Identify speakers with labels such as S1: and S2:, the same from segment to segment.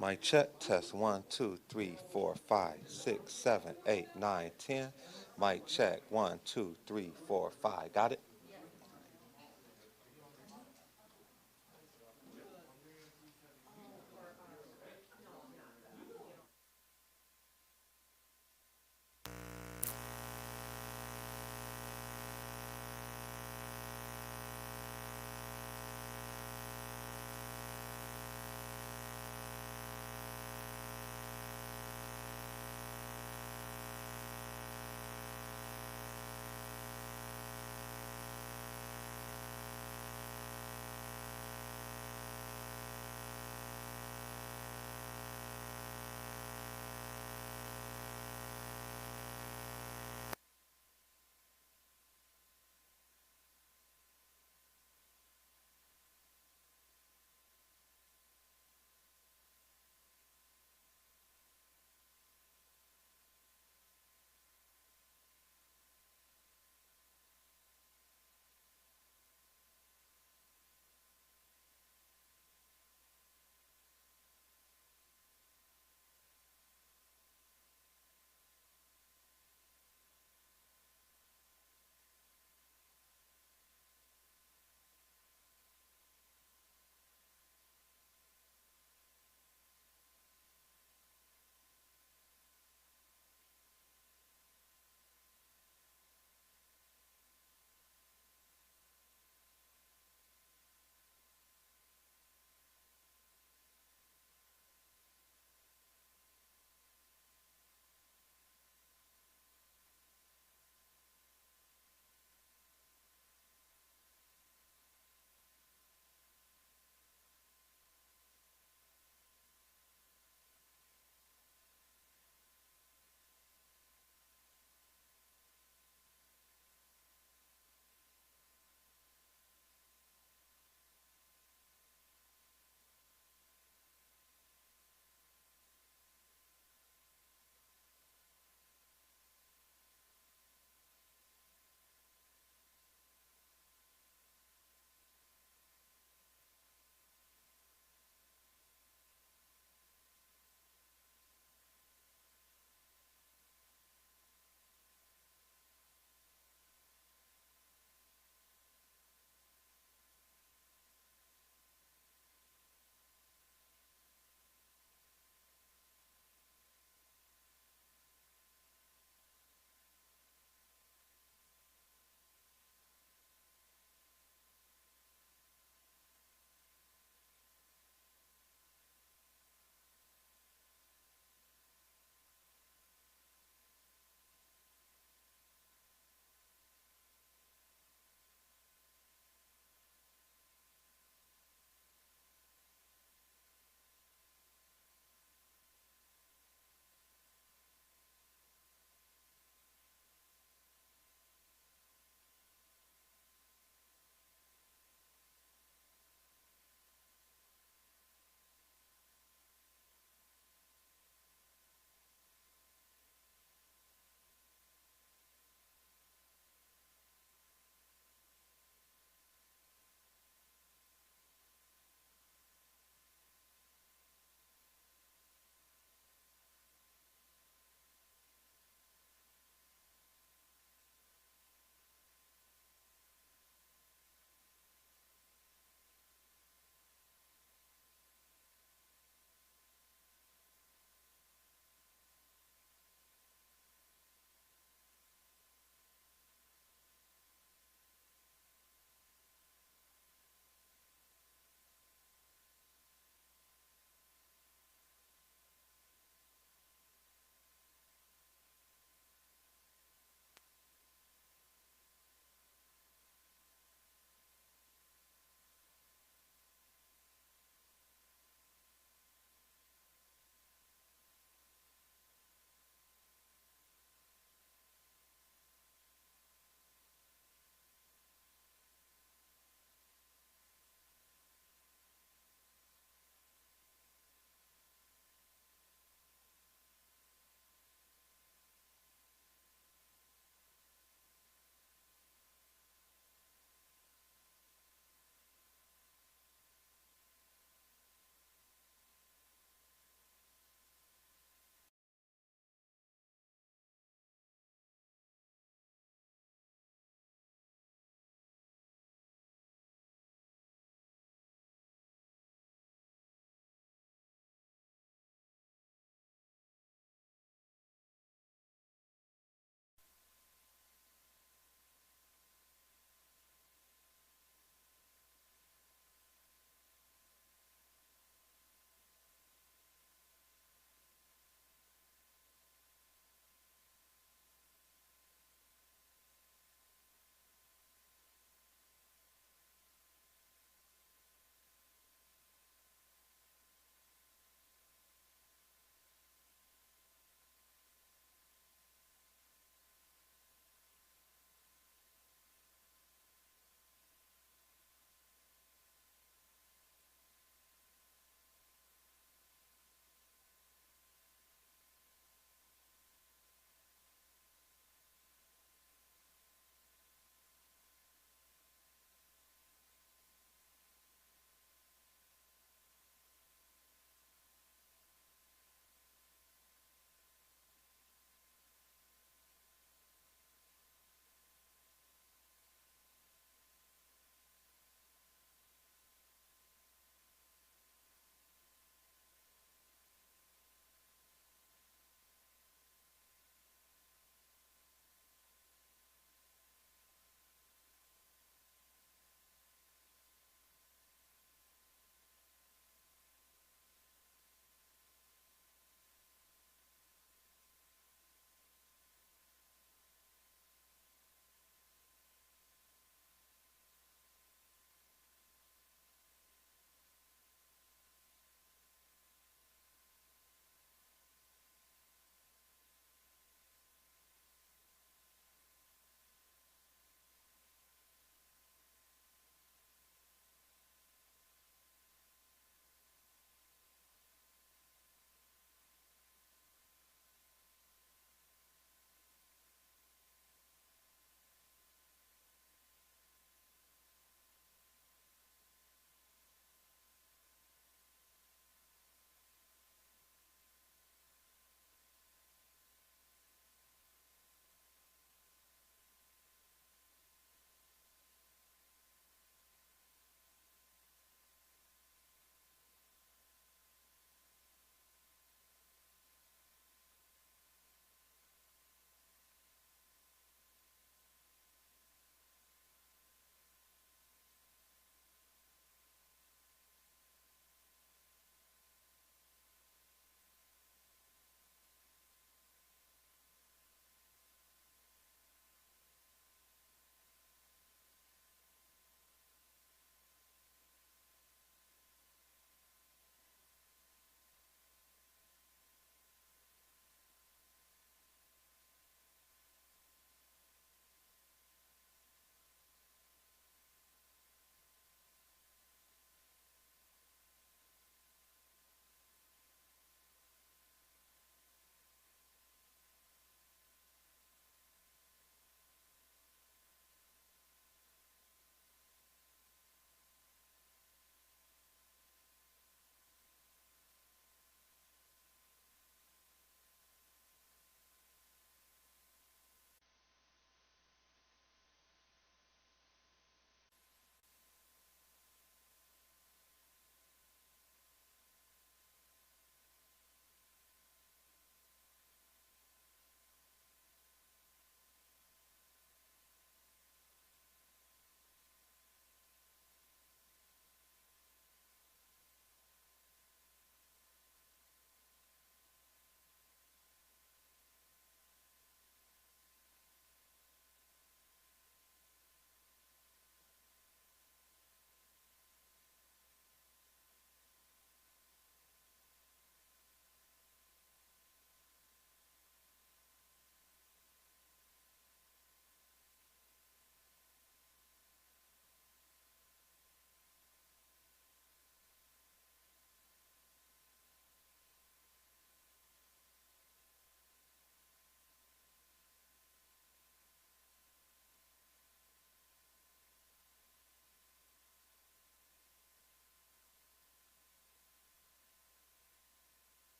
S1: Mic check, test 1, 2, 3, 4, 5, 6, 7, 8, 9, 10. Mic check, 1, 2, 3, 4, 5. Got it?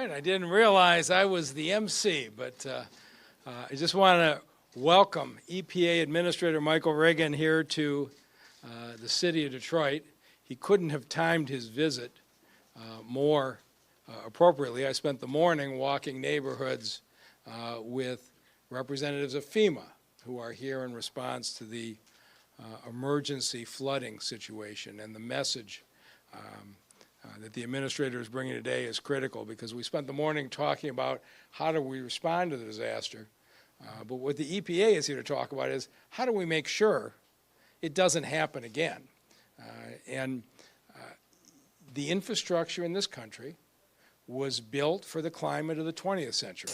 S2: right, I didn't realize I was the MC, but I just want to welcome EPA Administrator Michael Regan here to the city of Detroit. He couldn't have timed his visit more appropriately. I spent the morning walking neighborhoods with representatives of FEMA who are here in response to the emergency flooding situation, and the message that the administrator is bringing today is critical, because we spent the morning talking about how do we respond to the disaster, but what the EPA is here to talk about is how do we make sure it doesn't happen again. The infrastructure in this country was built for the climate of the 20th century.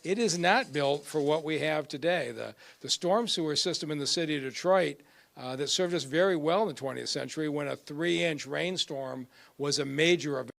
S2: It is not built for what we have today. The storm sewer system in the city of Detroit that served us very well in the 20th century, when a 3-inch rainstorm was a major event.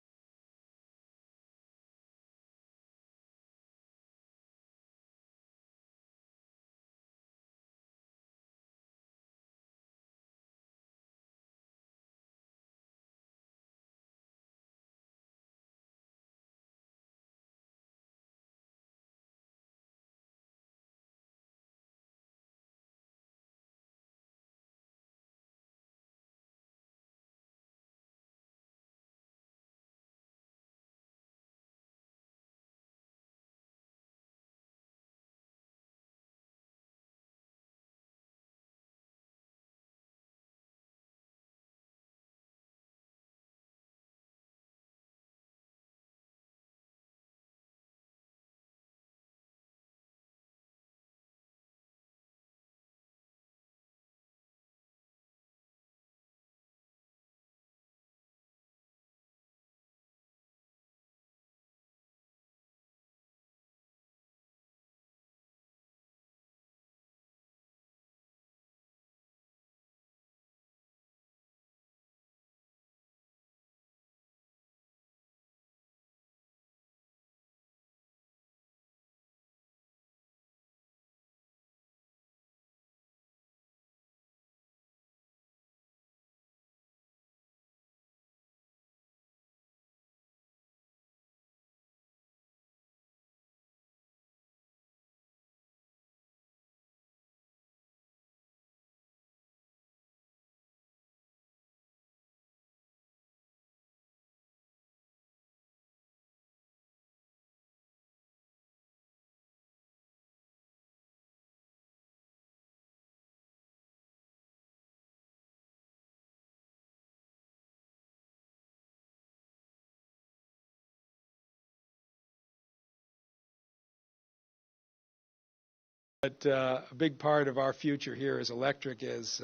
S2: But a big part of our future here is electric, as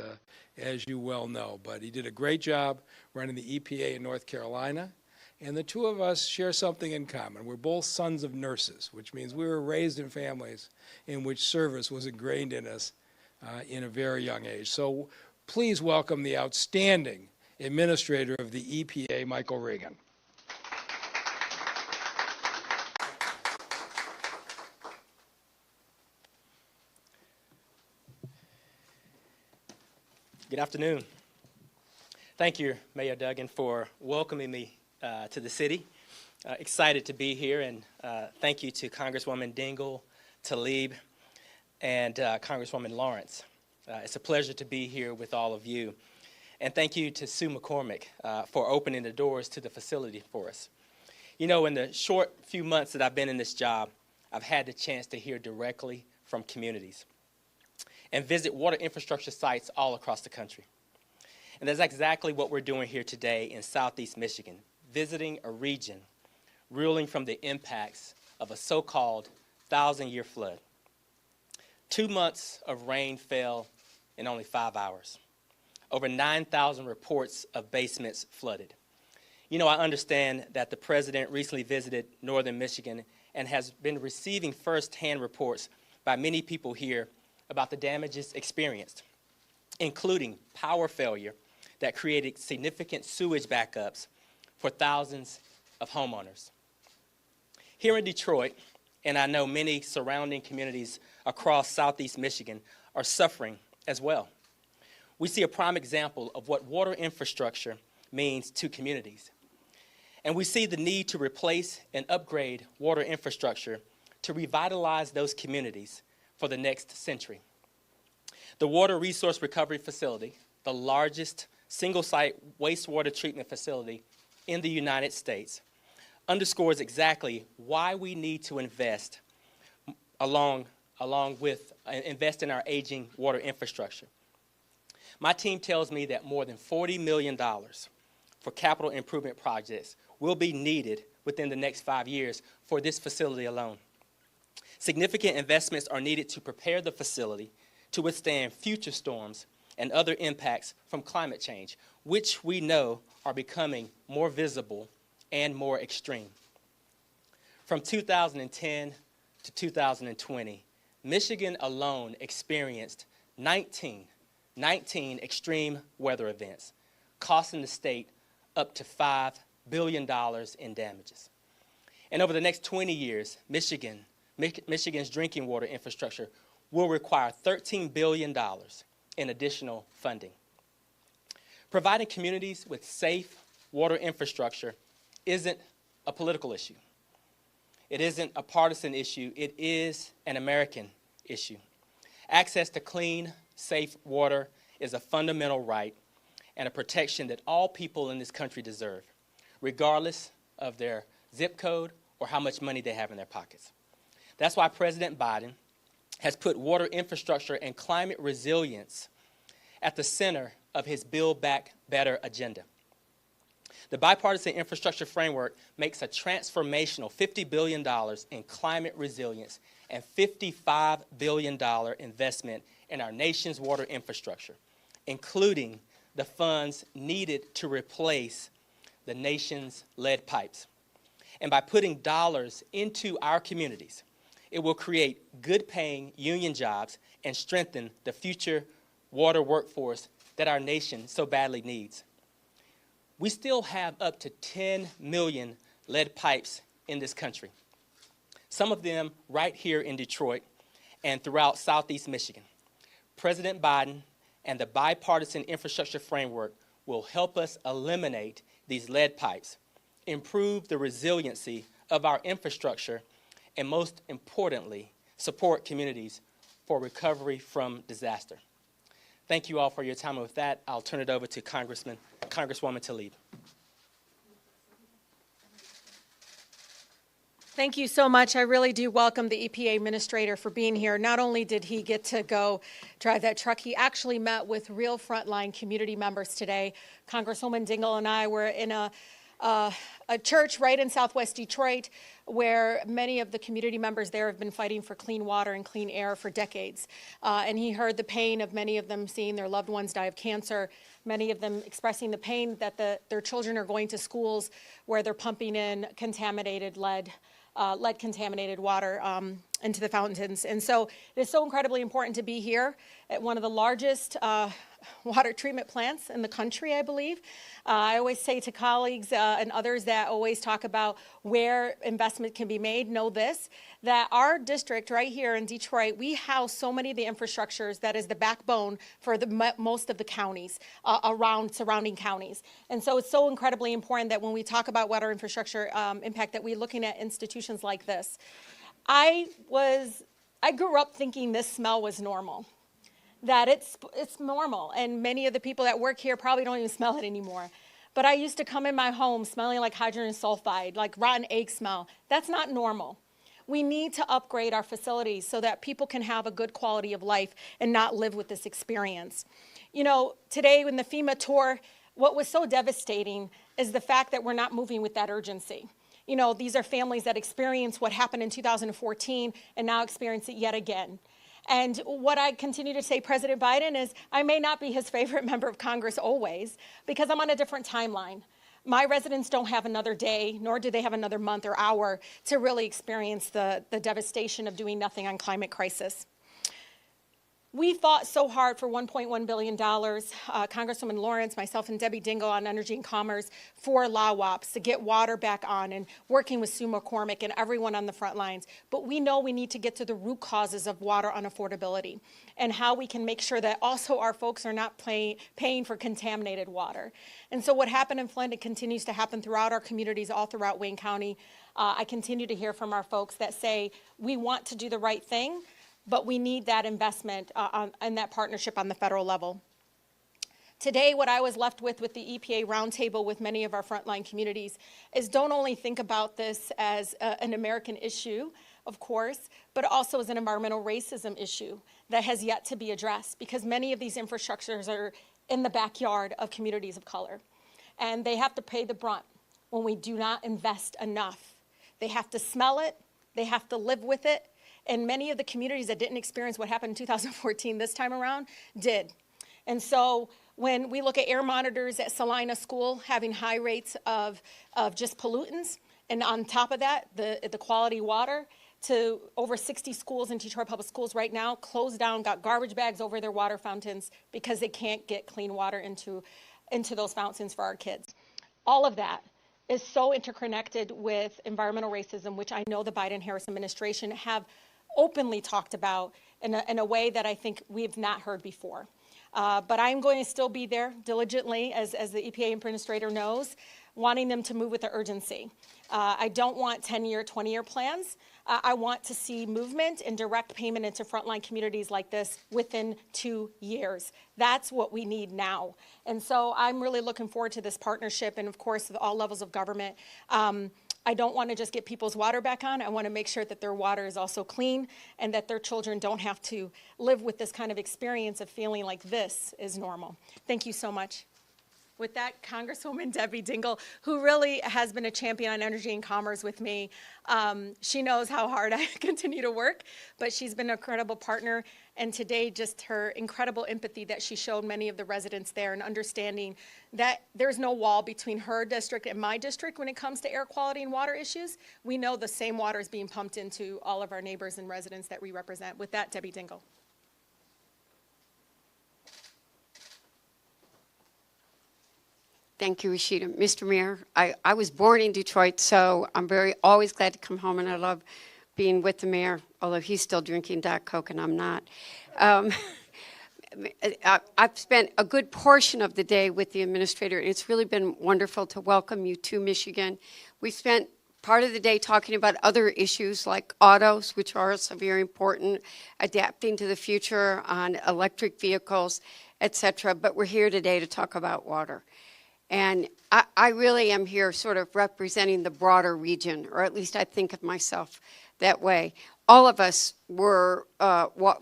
S2: you well know. But he did a great job running the EPA in North Carolina, and the two of us share something in common. We're both sons of nurses, which means we were raised in families in which service was ingrained in us in a very young age. So please welcome the outstanding administrator of the EPA, Michael Regan.
S3: Good afternoon. Thank you, Mayor Duggan, for welcoming me to the city. Excited to be here, and thank you to Congresswoman Dingell, Tlaib, and Congresswoman Lawrence. It's a pleasure to be here with all of you. And thank you to Sue McCormick for opening the doors to the facility for us. You know, in the short few months that I've been in this job, I've had the chance to hear directly from communities and visit water infrastructure sites all across the country. And that's exactly what we're doing here today in Southeast Michigan, visiting a region reeling from the impacts of a so-called 1,000-year flood. 2 months of rain fell in only 5 hours. Over 9,000 reports of basements flooded. You know, I understand that the president recently visited northern Michigan and has been receiving firsthand reports by many people here about the damages experienced, including power failure that created significant sewage backups for thousands of homeowners. Here in Detroit, and I know many surrounding communities across Southeast Michigan are suffering as well. We see a prime example of what water infrastructure means to communities. And we see the need to replace and upgrade water infrastructure to revitalize those communities for the next century. The Water Resource Recovery Facility, the largest single-site wastewater treatment facility in the United States, underscores exactly why we need to invest invest in our aging water infrastructure. My team tells me that more than $40 million for capital improvement projects will be needed within the next 5 years for this facility alone. Significant investments are needed to prepare the facility to withstand future storms and other impacts from climate change, which we know are becoming more visible and more extreme. From 2010 to 2020, Michigan alone experienced 19 extreme weather events, costing the state up to $5 billion in damages. And over the next 20 years, Michigan's drinking water infrastructure will require $13 billion in additional funding. Providing communities with safe water infrastructure isn't a political issue. It isn't a partisan issue. It is an American issue. Access to clean, safe water is a fundamental right and a protection that all people in this country deserve, regardless of their zip code or how much money they have in their pockets. That's why President Biden has put water infrastructure and climate resilience at the center of his Build Back Better agenda. The bipartisan infrastructure framework makes a transformational $50 billion in climate resilience and $55 billion investment in our nation's water infrastructure, including the funds needed to replace the nation's lead pipes. And by putting dollars into our communities, it will create good-paying union jobs and strengthen the future water workforce that our nation so badly needs. We still have up to 10 million lead pipes in this country, some of them right here in Detroit and throughout Southeast Michigan. President Biden and the bipartisan infrastructure framework will help us eliminate these lead pipes, improve the resiliency of our infrastructure, and most importantly, support communities for recovery from disaster. Thank you all for your time. And with that, I'll turn it over to Congresswoman Tlaib.
S4: Thank you so much. I really do welcome the EPA administrator for being here. Not only did he get to go drive that truck, he actually met with real frontline community members today. Congresswoman Dingell and I were in a church right in Southwest Detroit where many of the community members there have been fighting for clean water and clean air for decades. And he heard the pain of many of them seeing their loved ones die of cancer, many of them expressing the pain that their children are going to schools where they're pumping in contaminated lead-contaminated water into the fountains. And so it is so incredibly important to be here at one of the largest water treatment plants in the country, I believe. I always say to colleagues and others that always talk about where investment can be made, know this, that our district right here in Detroit, we house so many of the infrastructures that is the backbone for most of the counties around surrounding counties. And so it's so incredibly important that when we talk about water infrastructure impact, that we're looking at institutions like this. I grew up thinking this smell was normal, that it's normal, and many of the people that work here probably don't even smell it anymore. But I used to come in my home smelling like hydrogen sulfide, like rotten egg smell. That's not normal. We need to upgrade our facilities so that people can have a good quality of life and not live with this experience. You know, today in the FEMA tour, what was so devastating is the fact that we're not moving with that urgency. You know, these are families that experienced what happened in 2014 and now experience it yet again. And what I continue to say, President Biden, is I may not be his favorite member of Congress always because I'm on a different timeline. My residents don't have another day, nor do they have another month or hour to really experience the devastation of doing nothing on climate crisis. We fought so hard for $1.1 billion, Congresswoman Lawrence, myself, and Debbie Dingell on Energy and Commerce for LAWOPS to get water back on, and working with Sue McCormick and everyone on the front lines. But we know we need to get to the root causes of water unaffordability and how we can make sure that also our folks are not paying for contaminated water. And so what happened in Flint, it continues to happen throughout our communities, all throughout Wayne County. I continue to hear from our folks that say, we want to do the right thing, but we need that investment and that partnership on the federal level. Today, what I was left with the EPA roundtable with many of our frontline communities is don't only think about this as an American issue, of course, but also as an environmental racism issue that has yet to be addressed, because many of these infrastructures are in the backyard of communities of color. And they have to pay the brunt when we do not invest enough. They have to smell it, they have to live with it, and many of the communities that didn't experience what happened in 2014 this time around did. And so when we look at air monitors at Salina School having high rates of just pollutants, and on top of that, the quality water, to over 60 schools in Detroit Public Schools right now closed down, got garbage bags over their water fountains because they can't get clean water into those fountains for our kids. All of that is so interconnected with environmental racism, which I know the Biden-Harris administration have openly talked about in a way that I think we've not heard before. But I'm going to still be there diligently, as the EPA administrator knows, wanting them to move with the urgency. I don't want 10-year, 20-year plans. I want to see movement and direct payment into frontline communities like this within 2 years. That's what we need now. And so I'm really looking forward to this partnership, and of course, all levels of government. I don't want to just get people's water back on. I want to make sure that their water is also clean and that their children don't have to live with this kind of experience of feeling like this is normal. Thank you so much. With that, Congresswoman Debbie Dingell, who really has been a champion on energy and commerce with me. She knows how hard I continue to work, but she's been an incredible partner. And today, just her incredible empathy that she showed many of the residents there, and understanding that there's no wall between her district and my district when it comes to air quality and water issues. We know the same water is being pumped into all of our neighbors and residents that we represent. With that, Debbie Dingell.
S5: Thank you, Rashida. Mr. Mayor, I was born in Detroit, so I'm always glad to come home, and I love being with the mayor, although he's still drinking Diet Coke and I'm not. I've spent a good portion of the day with the administrator, and it's really been wonderful to welcome you to Michigan. We spent part of the day talking about other issues like autos, which are also very important, adapting to the future on electric vehicles, et cetera, but we're here today to talk about water. And I really am here sort of representing the broader region, or at least I think of myself that way. All of us were,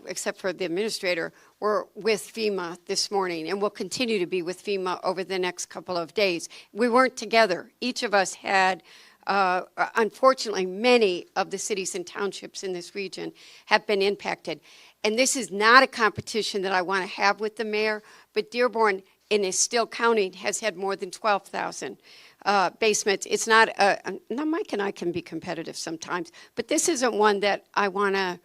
S5: except for the administrator, were with FEMA this morning, and will continue to be with FEMA over the next couple of days. We weren't together. Each of us had, unfortunately, many of the cities and townships in this region have been impacted. And this is not a competition that I want to have with the mayor, but Dearborn, and is still counting, has had more than 12,000 basements. It's not, now Mike and I can be competitive sometimes, but this isn't one that I want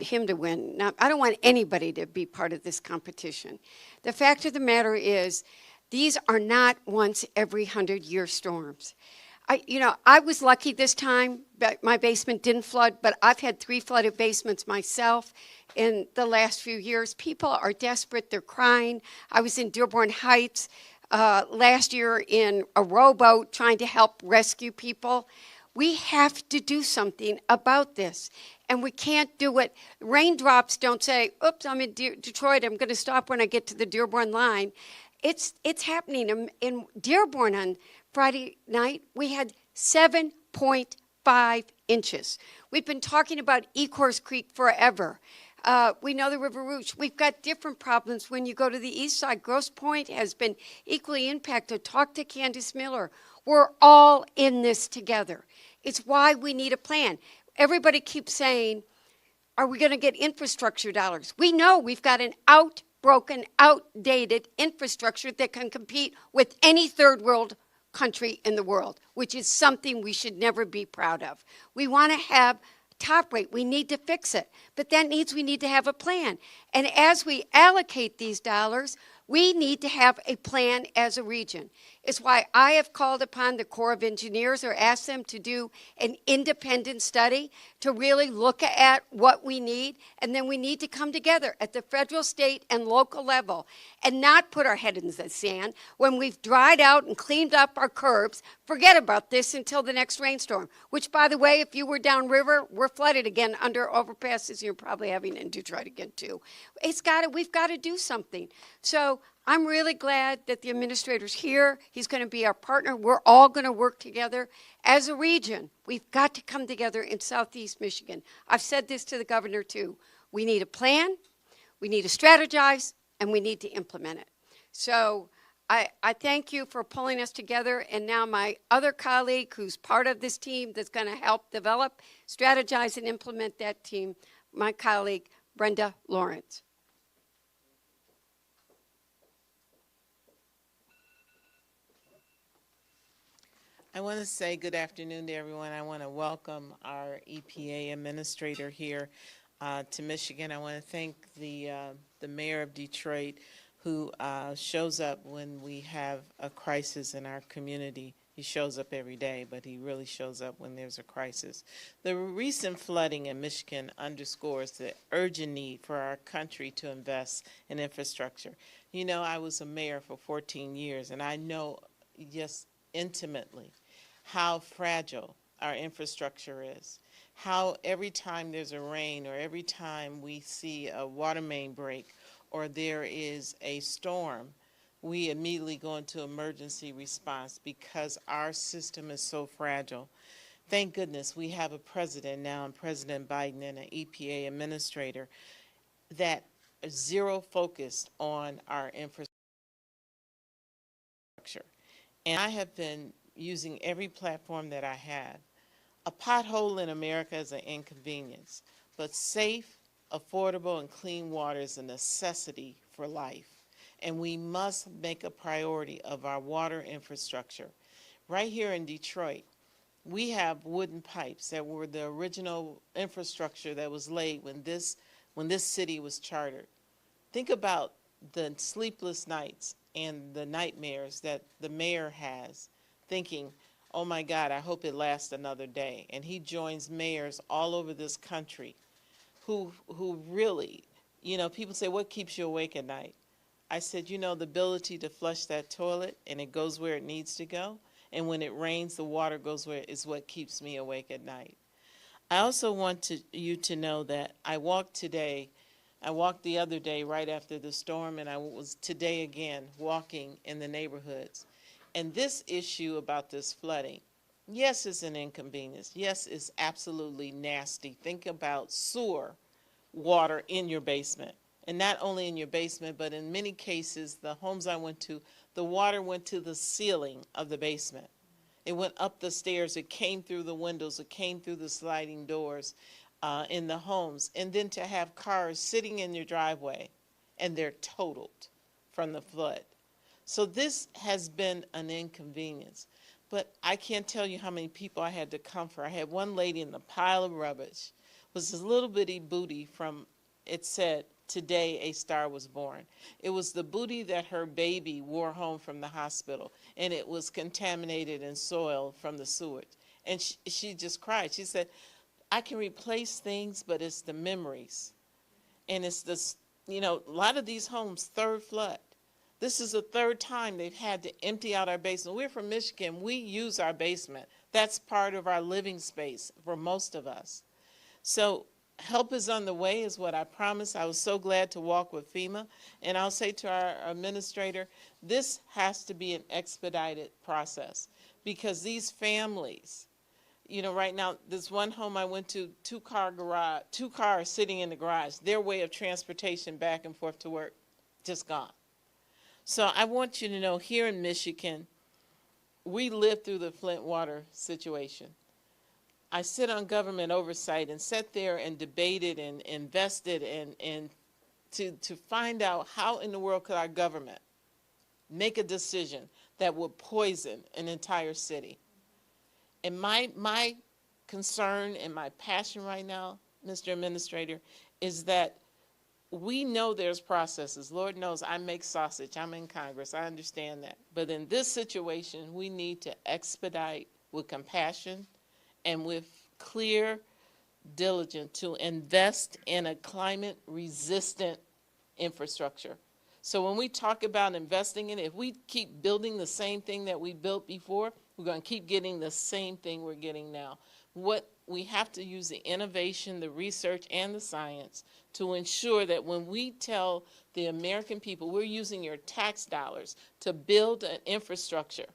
S5: him to win. Now, I don't want anybody to be part of this competition. The fact of the matter is, these are not once every 100-year storms. I was lucky this time, but my basement didn't flood, but I've had 3 flooded basements myself in the last few years. People are desperate, they're crying. I was in Dearborn Heights last year in a rowboat trying to help rescue people. We have to do something about this, and we can't do it. Raindrops don't say, oops, I'm in Detroit, I'm going to stop when I get to the Dearborn line. It's happening. In Dearborn on Friday night, we had 7.5 inches. We've been talking about Ecorse Creek forever. We know the River Rouge. We've got different problems when you go to the east side. Grosse Pointe has been equally impacted. Talk to Candace Miller. We're all in this together. It's why we need a plan. Everybody keeps saying, are we going to get infrastructure dollars? We know we've got an outbroken, outdated infrastructure that can compete with any third world country in the world, which is something we should never be proud of. We want to have top rate. We need to fix it. But that means we need to have a plan. And as we allocate these dollars, we need to have a plan as a region. It's why I have called upon the Corps of Engineers or asked them to do an independent study to really look at what we need, and then we need to come together at the federal, state, and local level and not put our head in the sand when we've dried out and cleaned up our curbs. Forget about this until the next rainstorm, which, by the way, if you were downriver, we're flooded again under overpasses. You're probably having it in Detroit again, too. We've got to do something. So I'm really glad that the administrator's here. He's going to be our partner. We're all going to work together. As a region, we've got to come together in Southeast Michigan. I've said this to the governor, too. We need a plan, we need to strategize, and we need to implement it. So I thank you for pulling us together. And now my other colleague who's part of this team that's going to help develop, strategize, and implement that team, my colleague, Brenda Lawrence.
S6: I want to say good afternoon to everyone. I want to welcome our EPA administrator here to Michigan. I want to thank the mayor of Detroit who shows up when we have a crisis in our community. He shows up every day, but he really shows up when there's a crisis. The recent flooding in Michigan underscores the urgent need for our country to invest in infrastructure. You know, I was a mayor for 14 years, and I know just intimately how fragile our infrastructure is, how every time there's a rain or every time we see a water main break or there is a storm, we immediately go into emergency response because our system is so fragile. Thank goodness we have a president now, and President Biden, and an EPA administrator that is zero focused on our infrastructure. And I have been using every platform that I have. A pothole in America is an inconvenience, but safe, affordable, and clean water is a necessity for life. And we must make a priority of our water infrastructure. Right here in Detroit, we have wooden pipes that were the original infrastructure that was laid when this city was chartered. Think about the sleepless nights and the nightmares that the mayor has, thinking, oh my God, I hope it lasts another day. And he joins mayors all over this country who really, you know, people say, what keeps you awake at night? I said, you know, the ability to flush that toilet and it goes where it needs to go. And when it rains, the water goes where is what keeps me awake at night. I also want you to know that I walked the other day right after the storm, and I was today again walking in the neighborhoods. And this issue about this flooding, yes, it's an inconvenience. Yes, it's absolutely nasty. Think about sewer water in your basement. And not only in your basement, but in many cases, the homes I went to, the water went to the ceiling of the basement. It went up the stairs. It came through the windows. It came through the sliding doors in the homes. And then to have cars sitting in your driveway, and they're totaled from the flood. So this has been an inconvenience. But I can't tell you how many people I had to comfort. I had one lady in the pile of rubbish, was this little bitty booty from, it said, today a star was born. It was the booty that her baby wore home from the hospital, and it was contaminated and soiled from the sewage. And she just cried. She said, I can replace things, but it's the memories. And it's this, you know, a lot of these homes, third flood. This is the third time they've had to empty out our basement. We're from Michigan. We use our basement. That's part of our living space for most of us. So help is on the way is what I promised. I was so glad to walk with FEMA. And I'll say to our administrator, this has to be an expedited process because these families, you know, right now, this one home I went to, two cars sitting in the garage, their way of transportation back and forth to work, just gone. So I want you to know here in Michigan, we lived through the Flint water situation. I sit on government oversight and sat there and debated and invested and to find out how in the world could our government make a decision that would poison an entire city. And my concern and my passion right now, Mr. Administrator, is that we know there's processes. Lord knows I make sausage. I'm in Congress. I understand that. But in this situation, we need to expedite with compassion and with clear diligence to invest in a climate-resistant infrastructure. So when we talk about investing in it, if we keep building the same thing that we built before, we're going to keep getting the same thing we're getting now. What we have to use the innovation, the research, and the science to ensure that when we tell the American people we're using your tax dollars to build an infrastructure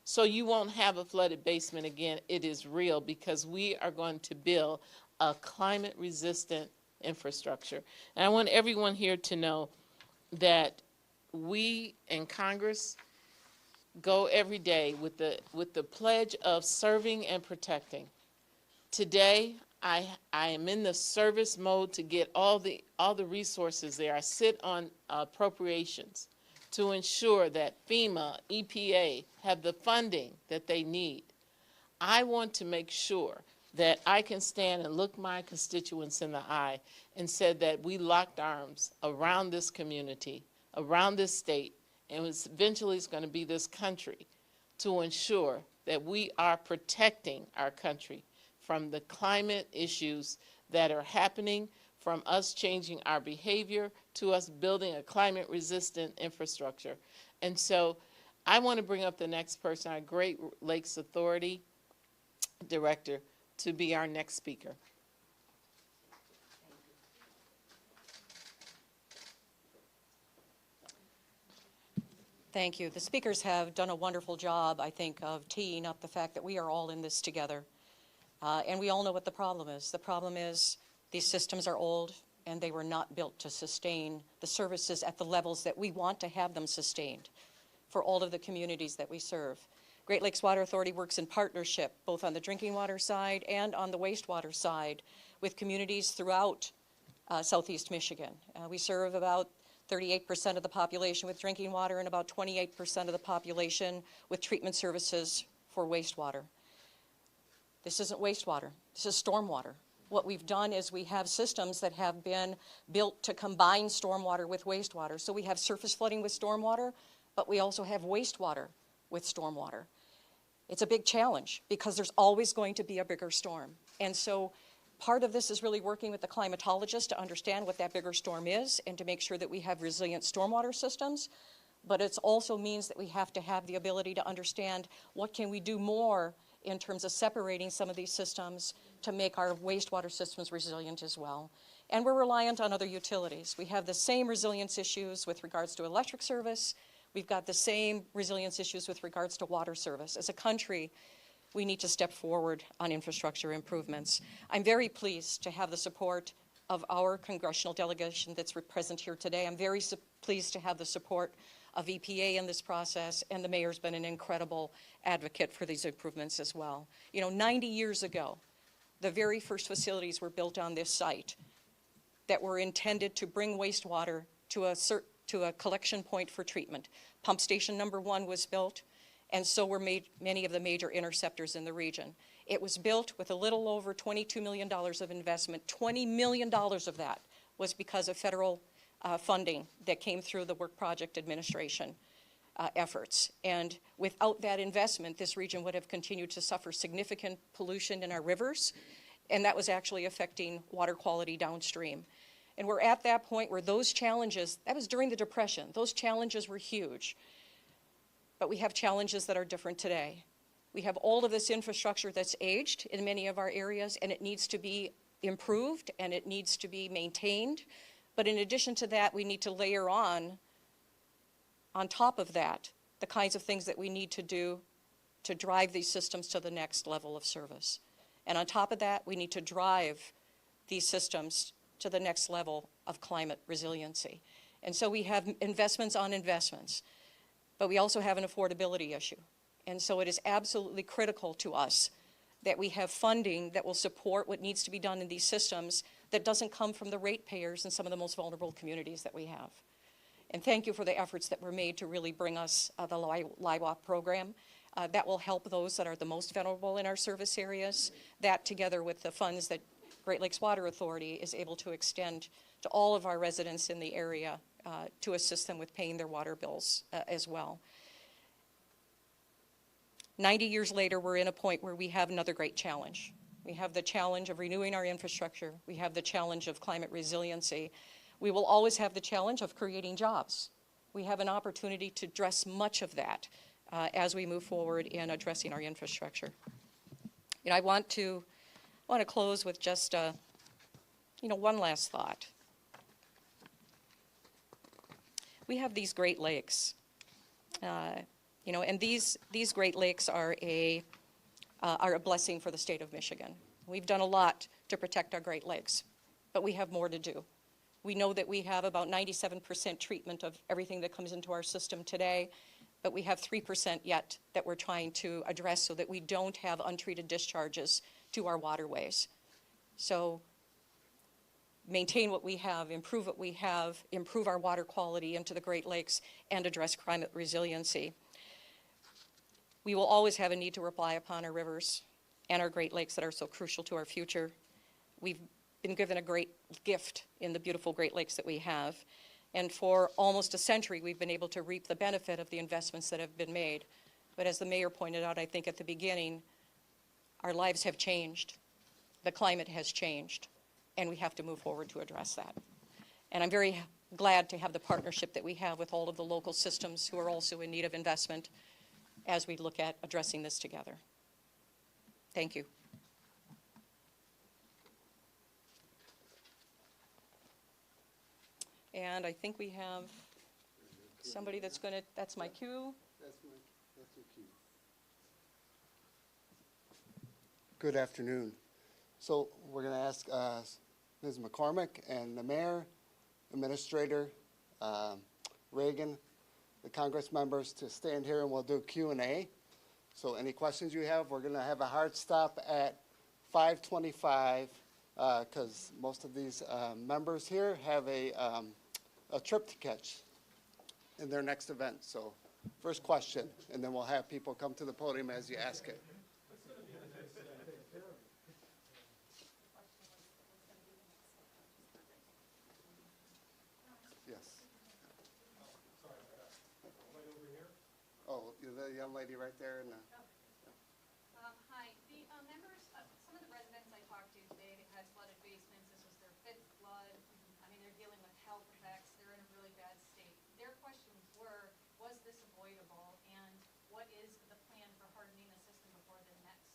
S6: so you won't have a flooded basement again, it is real, because we are going to build a climate-resistant infrastructure. And I want everyone here to know that we in Congress go every day with the pledge of serving and protecting. Today, I am in the service mode to get all the resources there. I sit on appropriations to ensure that FEMA, EPA have the funding that they need. I want to make sure that I can stand and look my constituents in the eye and say that we locked arms around this community, around this state, and eventually it's going to be this country, to ensure that we are protecting our country from the climate issues that are happening, from us changing our behavior to us building a climate-resistant infrastructure. And so I want to bring up the next person, our Great Lakes Authority Director, to be our next speaker.
S7: Thank you. The speakers have done a wonderful job, I think, of teeing up the fact that we are all in this together. And we all know what the problem is. The problem is these systems are old and they were not built to sustain the services at the levels that we want to have them sustained for all of the communities that we serve. Great Lakes Water Authority works in partnership both on the drinking water side and on the wastewater side with communities throughout Southeast Michigan. We serve about 38% of the population with drinking water and about 28% of the population with treatment services for wastewater. This isn't wastewater, this is stormwater. What we've done is we have systems that have been built to combine stormwater with wastewater. So we have surface flooding with stormwater, but we also have wastewater with stormwater. It's a big challenge because there's always going to be a bigger storm. And so part of this is really working with the climatologist to understand what that bigger storm is and to make sure that we have resilient stormwater systems. But it also means that we have to have the ability to understand what can we do more in terms of separating some of these systems to make our wastewater systems resilient as well. And we're reliant on other utilities. We have the same resilience issues with regards to electric service. We've got the same resilience issues with regards to water service. As a country, we need to step forward on infrastructure improvements. I'm very pleased to have the support of our congressional delegation that's present here today. I'm very pleased to have the support of EPA in this process, and the mayor's been an incredible advocate for these improvements as well. You know, 90 years ago, the very first facilities were built on this site that were intended to bring wastewater to a collection point for treatment. Pump station number 1 was built, and so were many of the major interceptors in the region. It was built with a little over $22 million of investment. $20 million of that was because of federal funding that came through the Work Project Administration efforts. And without that investment, this region would have continued to suffer significant pollution in our rivers, and that was actually affecting water quality downstream. And we're at that point where those challenges, that was during the Depression, those challenges were huge. But we have challenges that are different today. We have all of this infrastructure that's aged in many of our areas, and it needs to be improved and it needs to be maintained. But in addition to that, we need to layer on top of that, the kinds of things that we need to do to drive these systems to the next level of service. And on top of that, we need to drive these systems to the next level of climate resiliency. And so we have investments on investments, but we also have an affordability issue. And so it is absolutely critical to us that we have funding that will support what needs to be done in these systems that doesn't come from the ratepayers in some of the most vulnerable communities that we have. And thank you for the efforts that were made to really bring us the LIWAP program. That will help those that are the most vulnerable in our service areas. That, together with the funds that Great Lakes Water Authority is able to extend to all of our residents in the area to assist them with paying their water bills as well. 90 years later, we're in a point where we have another great challenge. We have the challenge of renewing our infrastructure. We have the challenge of climate resiliency. We will always have the challenge of creating jobs. We have an opportunity to address much of that as we move forward in addressing our infrastructure. You know, I want to close with just one last thought. We have these Great Lakes, and these Great Lakes are a blessing for the state of Michigan. We've done a lot to protect our Great Lakes, but we have more to do. We know that we have about 97% treatment of everything that comes into our system today, but we have 3% yet that we're trying to address so that we don't have untreated discharges to our waterways. So maintain what we have, improve what we have, improve our water quality into the Great Lakes, and address climate resiliency. We will always have a need to rely upon our rivers and our Great Lakes that are so crucial to our future. We've been given a great gift in the beautiful Great Lakes that we have. And for almost a century, we've been able to reap the benefit of the investments that have been made. But as the mayor pointed out, I think at the beginning, our lives have changed. The climate has changed, and we have to move forward to address that. And I'm very glad to have the partnership that we have with all of the local systems who are also in need of investment as we look at addressing this together. Thank you. And I think we have somebody that's going to, that's my cue.
S8: That's your cue. Good afternoon. So we're going to ask Ms. McCormick and the mayor, administrator, Regan, the Congress members to stand here, and we'll do Q&A. So any questions you have, we're going to have a hard stop at 5:25 because most of these members here have a trip to catch in their next event. So first question, and then we'll have people come to the podium as you ask it. Yes. Oh, the young lady right there in the...
S9: Hi. The members, some of the residents I talked to today, they had flooded basements. This was their fifth flood. I mean, they're dealing with health effects. They're in a really bad state. Their questions were, was this avoidable? And what is the plan for hardening the system before the next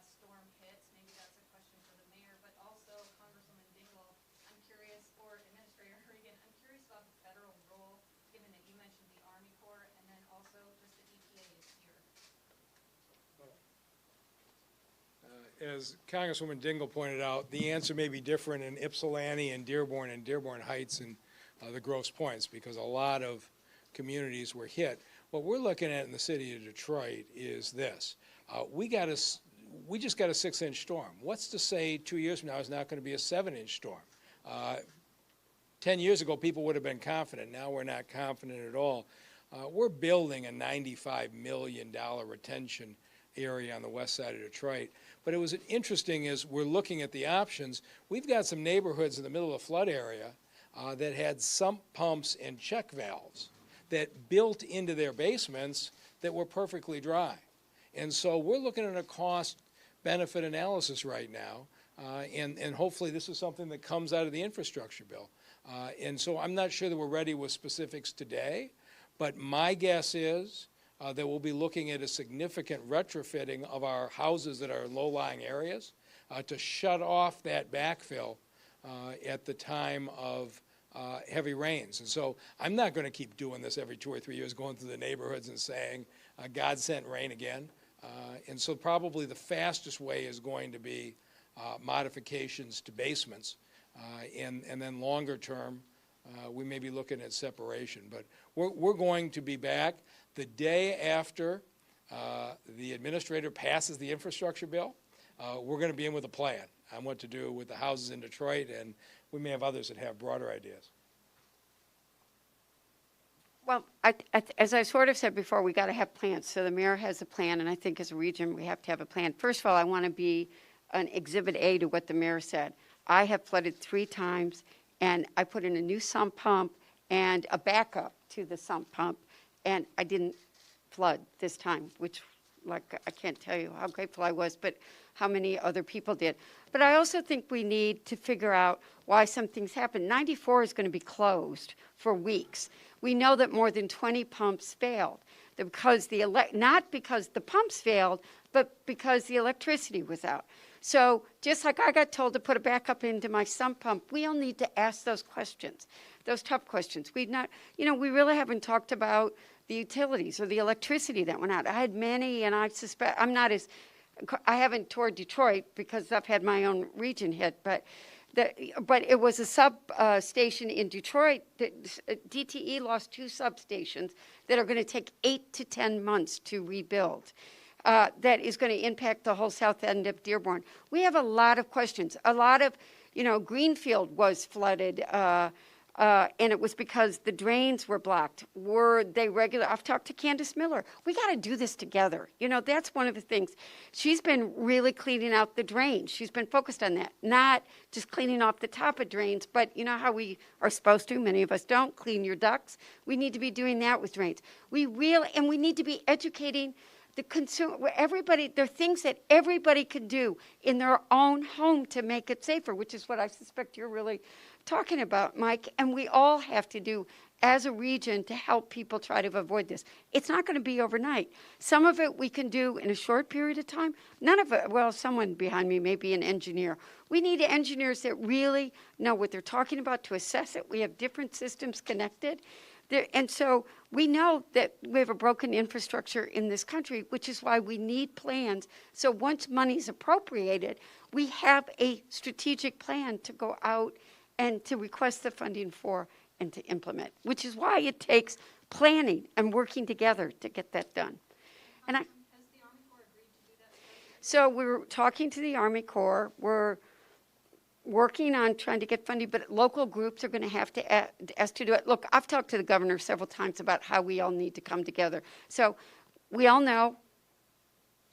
S9: storm hits? Maybe that's a question for the mayor, but also Congresswoman Dingell. I'm curious, or Administrator Regan, I'm curious about the federal role, given that you mentioned the Army Corps, and then also just the EPA is here.
S2: As Congresswoman Dingell pointed out, the answer may be different in Ypsilanti and Dearborn Heights and the Grosse Points because a lot of communities were hit. What we're looking at in the city of Detroit is this. We just got a 6-inch storm. What's to say 2 years from now is not going to be a 7-inch storm? 10 years ago, people would have been confident. Now we're not confident at all. We're building a $95 million retention area on the west side of Detroit. But it was interesting as we're looking at the options, we've got some neighborhoods in the middle of the flood area that had sump pumps and check valves that built into their basements that were perfectly dry. And so we're looking at a cost-benefit analysis right now, and hopefully this is something that comes out of the infrastructure bill. And so I'm not sure that we're ready with specifics today, but my guess is that we'll be looking at a significant retrofitting of our houses that are in low-lying areas to shut off that backfill at the time of heavy rains. And so I'm not going to keep doing this every 2 or 3 years, going through the neighborhoods and saying, God sent rain again. And so probably the fastest way is going to be modifications to basements. And then longer term, we may be looking at separation. But we're going to be back the day after the administrator passes the infrastructure bill. We're going to be in with a plan on what to do with the houses in Detroit, and we may have others that have broader ideas.
S5: Well, as I sort of said before, we got to have plans. So the mayor has a plan, and I think as a region, we have to have a plan. First of all, I want to be an exhibit A to what the mayor said. I have flooded 3 times, and I put in a new sump pump and a backup to the sump pump, and I didn't flood this time, which, like, I can't tell you how grateful I was, but how many other people did. But I also think we need to figure out why some things happen. 94 is going to be closed for weeks. We know that more than 20 pumps failed, because not because the pumps failed, but because the electricity was out. So just like I got told to put a backup into my sump pump, we all need to ask those questions, those tough questions. We really haven't talked about the utilities or the electricity that went out. I had many, and I suspect I haven't toured Detroit because I've had my own region hit, but it was a substation in Detroit. DTE lost 2 substations that are going to take 8 to 10 months to rebuild. That is going to impact the whole south end of Dearborn. We have a lot of questions. A lot of, Greenfield was flooded, and it was because the drains were blocked. Were they regular? I've talked to Candace Miller. We got to do this together. That's one of the things. She's been really cleaning out the drains. She's been focused on that, not just cleaning off the top of drains, but you know how we are supposed to, many of us don't, clean your ducts. We need to be doing that with drains. We need to be educating the consumer, everybody. There are things that everybody can do in their own home to make it safer, which is what I suspect you're really talking about, Mike. And we all have to do as a region to help people try to avoid this. It's not going to be overnight. Some of it we can do in a short period of time. None of it, well, someone behind me may be an engineer. We need engineers that really know what they're talking about to assess it. We have different systems connected. And so we know that we have a broken infrastructure in this country, which is why we need plans. So once money's appropriated, we have a strategic plan to go out and to request the funding for and to implement, which is why it takes planning and working together to get that done. And
S9: Has the Army Corps agreed to do that?
S5: so we're talking to the Army Corps. We're working on trying to get funding, but local groups are going to have to ask to do it. Look, I've talked to the governor several times about how we all need to come together. So we all know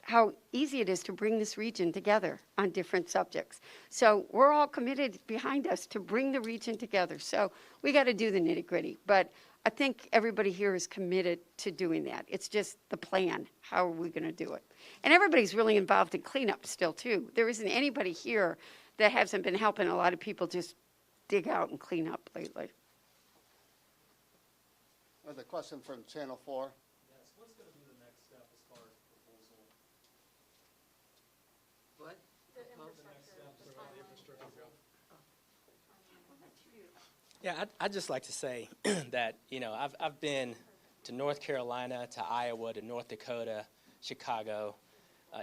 S5: how easy it is to bring this region together on different subjects. So we're all committed behind us to bring the region together. So we got to do the nitty-gritty, but I think everybody here is committed to doing that. It's just the plan. How are we going to do it? And everybody's really involved in cleanup still, too. There isn't anybody here that hasn't been helping a lot of people just dig out and clean up lately.
S8: The question from Channel 4.
S2: Yes, what's going to be the next step as far as proposal?
S5: What?
S2: The next steps around the infrastructure bill?
S3: Yeah, I'd just like to say that, I've been to North Carolina, to Iowa, to North Dakota, Chicago,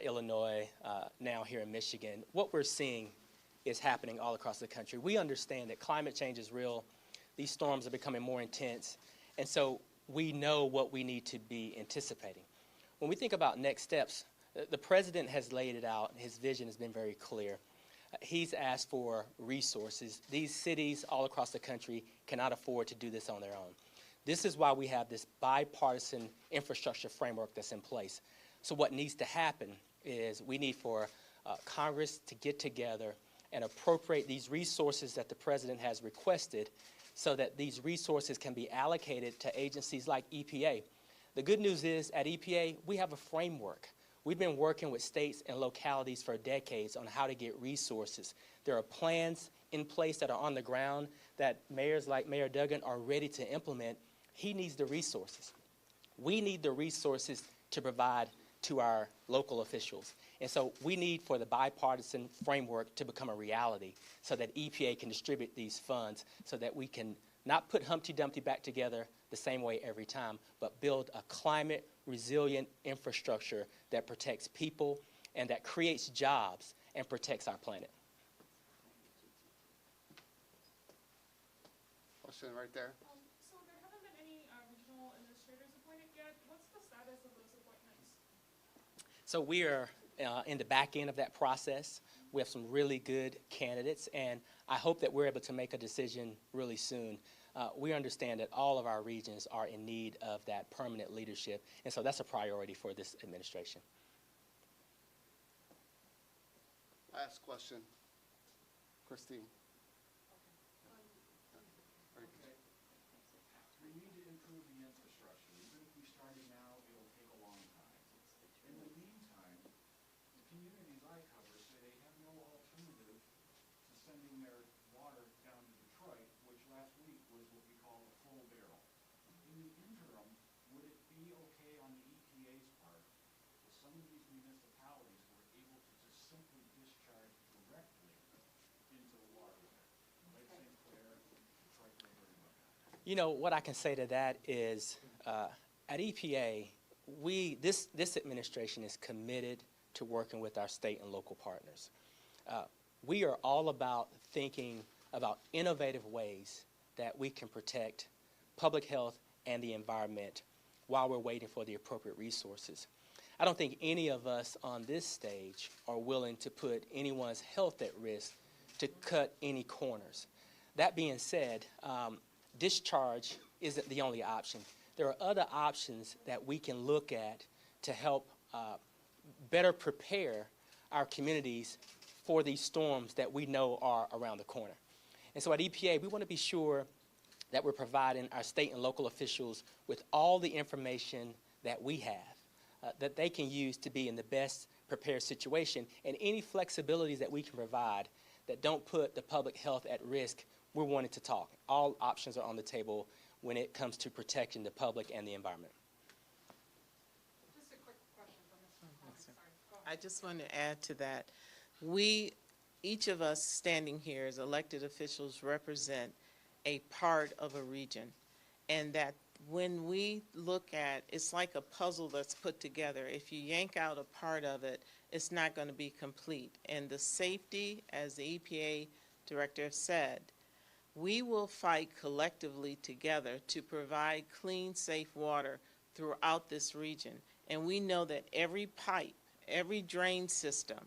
S3: Illinois, now here in Michigan. What we're seeing is happening all across the country. We understand that climate change is real. These storms are becoming more intense. And so we know what we need to be anticipating. When we think about next steps, the president has laid it out. His vision has been very clear. He's asked for resources. These cities all across the country cannot afford to do this on their own. This is why we have this bipartisan infrastructure framework that's in place. So what needs to happen is we need for Congress to get together and appropriate these resources that the president has requested so that these resources can be allocated to agencies like EPA. The good news is at EPA, we have a framework. We've been working with states and localities for decades on how to get resources. There are plans in place that are on the ground that mayors like Mayor Duggan are ready to implement. He needs the resources. We need the resources to provide to our local officials. And so we need for the bipartisan framework to become a reality so that EPA can distribute these funds so that we can not put Humpty Dumpty back together the same way every time, but build a climate resilient infrastructure that protects people and that creates jobs and protects our planet.
S8: Question right there.
S9: So there haven't been any regional administrators appointed yet. What's the status of those appointments?
S3: So we are in the back end of that process. We have some really good candidates, and I hope that we're able to make a decision really soon. we understand that all of our regions are in need of that permanent leadership, and so that's a priority for this administration.
S8: Last question. Christine.
S10: We need to improve the infrastructure. Even if we started now, it'll take a long time. In the meantime, the communities I cover say they have no alternative to sending their water down to Detroit, which last week was what we call a full barrel. In the interim, would it be okay on the EPA's part if some of these municipalities were able to just simply discharge directly into the waterway? Lake St. Clair, Detroit River, and whatnot.
S3: You know, what I can say to that is, at EPA, this administration is committed to working with our state and local partners. We are all about thinking about innovative ways that we can protect public health and the environment while we're waiting for the appropriate resources. I don't think any of us on this stage are willing to put anyone's health at risk to cut any corners. That being said, discharge isn't the only option. There are other options that we can look at to help better prepare our communities for these storms that we know are around the corner. And so at EPA, we want to be sure that we're providing our state and local officials with all the information that we have, that they can use to be in the best prepared situation, and any flexibilities that we can provide that don't put the public health at risk, we're wanting to talk. All options are on the table when it comes to protecting the public and the environment.
S9: Just a quick question from Mr. McCormick. Sorry, go ahead.
S6: I just want to add to that. Each of us standing here as elected officials represent a part of a region, and that when we look at, it's like a puzzle that's put together. If you yank out a part of it, it's not going to be complete. And the safety, as the EPA director said, we will fight collectively together to provide clean, safe water throughout this region. And we know that every pipe, every drain system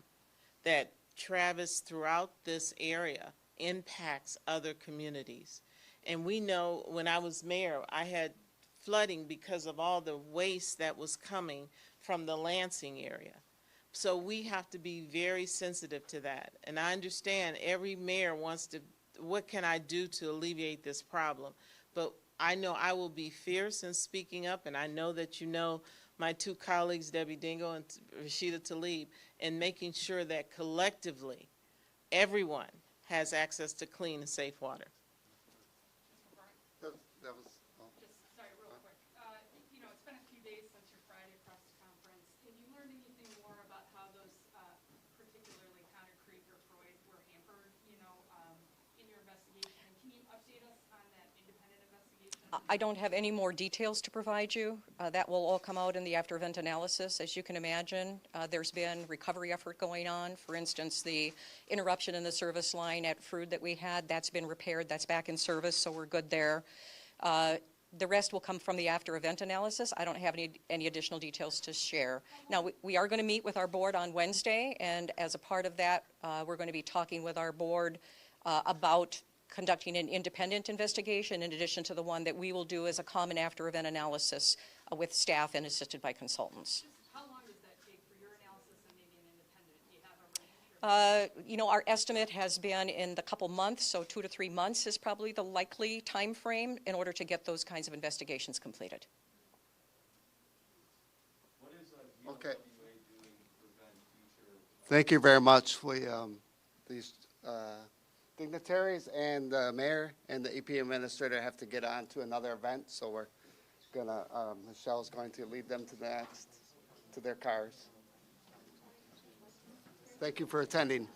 S6: that traverses throughout this area impacts other communities. And we know when I was mayor, I had flooding because of all the waste that was coming from the Lansing area. So we have to be very sensitive to that. And I understand every mayor wants to, what can I do to alleviate this problem? But I know I will be fierce in speaking up, and I know that you know my two colleagues, Debbie Dingell and Rashida Tlaib, in making sure that collectively everyone has access to clean and safe water.
S8: That was,
S9: Just, sorry, real quick. You know, it's been a few days since your Friday press conference. Have you learned anything more about how those, particularly Connor Creek or Freud, were hampered, you know, in your investigation? Can you update us on that independent investigation?
S7: I don't have any more details to provide you. That will all come out in the after-event analysis. As you can imagine, there's been recovery effort going on. For instance, the interruption in the service line at Frood that we had, that's been repaired, that's back in service, so we're good there. The rest will come from the after-event analysis. I don't have any additional details to share. Now, we are going to meet with our board on Wednesday, and as a part of that, we're going to be talking with our board about conducting an independent investigation in addition to the one that we will do as a common after-event analysis with staff and assisted by consultants.
S9: Just how long does that take for your analysis and maybe an independent? Do you have a range?
S7: You know, our estimate has been in the couple months, so 2 to 3 months is probably the likely time frame in order to get those kinds of investigations completed.
S1: What is
S8: Okay.
S1: DWA doing to prevent future?
S8: thank you very much. These dignitaries and the mayor and the EPA administrator have to get on to another event, so we're gonna, Michelle's going to lead them to the next, to their cars. Thank you for attending.